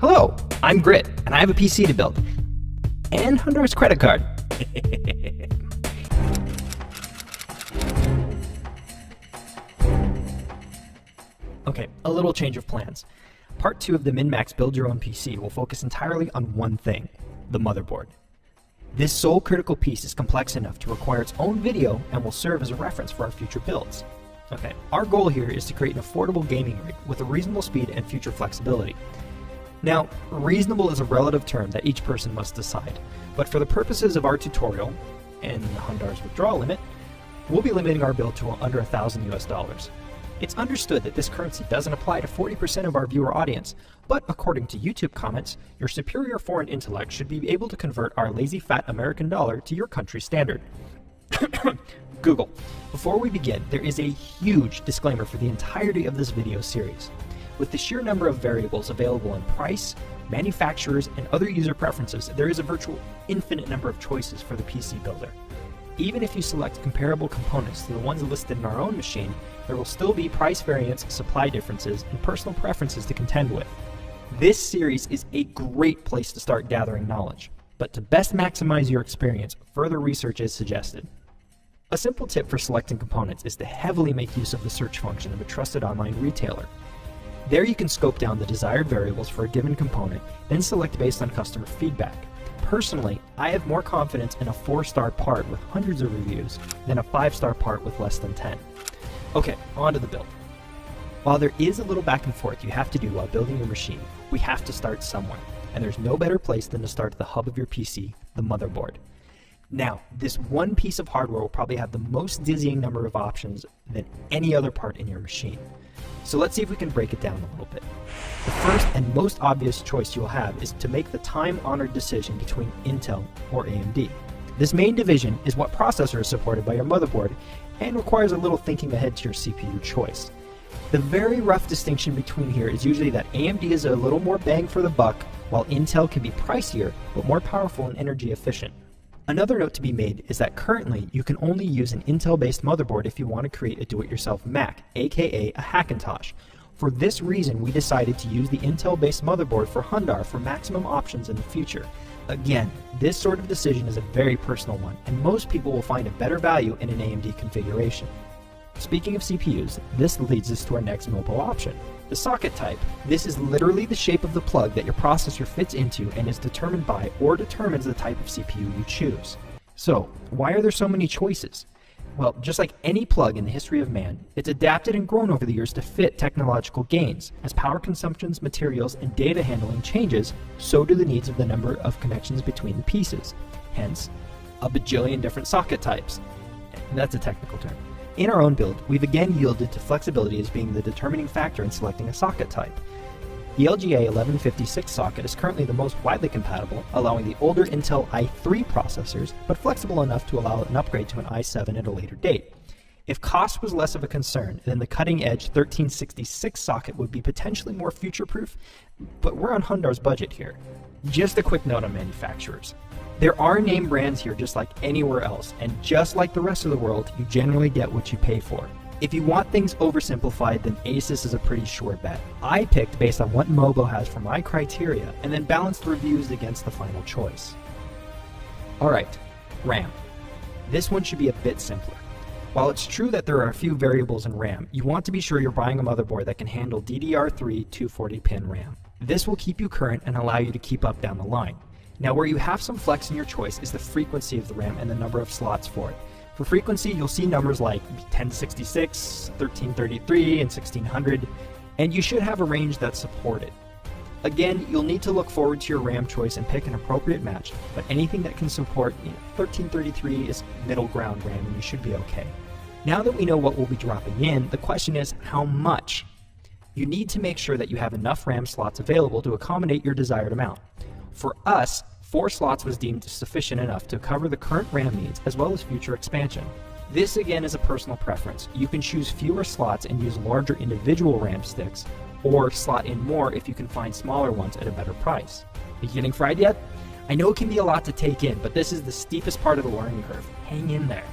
Hello, I'm Grit, and I have a PC to build. And Hunter's credit card. Okay, a little change of plans. Part 2 of the Min-Max Build Your Own PC will focus entirely on one thing, the motherboard. This sole critical piece is complex enough to require its own video and will serve as a reference for our future builds. Okay, our goal here is to create an affordable gaming rig with a reasonable speed and future flexibility. Now, reasonable is a relative term that each person must decide, but for the purposes of our tutorial, and Hundar's withdrawal limit, we'll be limiting our build to under $1,000 US. It's understood that this currency doesn't apply to 40% of our viewer audience, but according to YouTube comments, your superior foreign intellect should be able to convert our lazy fat American dollar to your country's standard. Google. Before we begin, there is a huge disclaimer for the entirety of this video series. With the sheer number of variables available in price, manufacturers, and other user preferences, there is a virtual infinite number of choices for the PC builder. Even if you select comparable components to the ones listed in our own machine, there will still be price variance, supply differences, and personal preferences to contend with. This series is a great place to start gathering knowledge, but to best maximize your experience, further research is suggested. A simple tip for selecting components is to heavily make use of the search function of a trusted online retailer. There you can scope down the desired variables for a given component, then select based on customer feedback. Personally, I have more confidence in a 4-star part with hundreds of reviews than a 5-star part with less than 10. Okay, on to the build. While there is a little back and forth you have to do while building your machine, we have to start somewhere, and there's no better place than to start at the hub of your PC, the motherboard. Now, this one piece of hardware will probably have the most dizzying number of options than any other part in your machine. So let's see if we can break it down a little bit. The first and most obvious choice you'll have is to make the time-honored decision between Intel or AMD. This main division is what processor is supported by your motherboard and requires a little thinking ahead to your CPU choice. The very rough distinction between here is usually that AMD is a little more bang for the buck, while Intel can be pricier but more powerful and energy efficient. Another note to be made is that currently you can only use an Intel-based motherboard if you want to create a do-it-yourself Mac, aka a Hackintosh. For this reason, we decided to use the Intel-based motherboard for Hundar for maximum options in the future. Again, this sort of decision is a very personal one, and most people will find a better value in an AMD configuration. Speaking of CPUs, this leads us to our next mobile option, the socket type. This is literally the shape of the plug that your processor fits into and is determined by or determines the type of CPU you choose. So, why are there so many choices? Well, just like any plug in the history of man, it's adapted and grown over the years to fit technological gains. As power consumptions, materials, and data handling changes, so do the needs of the number of connections between the pieces. Hence, a bajillion different socket types. That's a technical term. In our own build, we've again yielded to flexibility as being the determining factor in selecting a socket type. The LGA 1156 socket is currently the most widely compatible, allowing the older Intel i3 processors, but flexible enough to allow an upgrade to an i7 at a later date. If cost was less of a concern, then the cutting-edge 1366 socket would be potentially more future-proof, but we're on Hundar's budget here. Just a quick note on manufacturers. There are name brands here just like anywhere else, and just like the rest of the world, you generally get what you pay for. If you want things oversimplified, then Asus is a pretty sure bet. I picked based on what Mobo has for my criteria, and then balanced the reviews against the final choice. Alright, RAM. This one should be a bit simpler. While it's true that there are a few variables in RAM, you want to be sure you're buying a motherboard that can handle DDR3 240-pin RAM. This will keep you current and allow you to keep up down the line. Now, where you have some flex in your choice is the frequency of the RAM and the number of slots for it. For frequency, you'll see numbers like 1066, 1333, and 1600, and you should have a range that's supported. Again, you'll need to look forward to your RAM choice and pick an appropriate match, but anything that can support 1333 is middle ground RAM and you should be okay. Now that we know what we'll be dropping in, the question is how much? You need to make sure that you have enough RAM slots available to accommodate your desired amount. For us, 4 slots was deemed sufficient enough to cover the current RAM needs as well as future expansion. This again is a personal preference. You can choose fewer slots and use larger individual RAM sticks, or slot in more if you can find smaller ones at a better price. Are you getting fried yet? I know it can be a lot to take in, but this is the steepest part of the learning curve. Hang in there.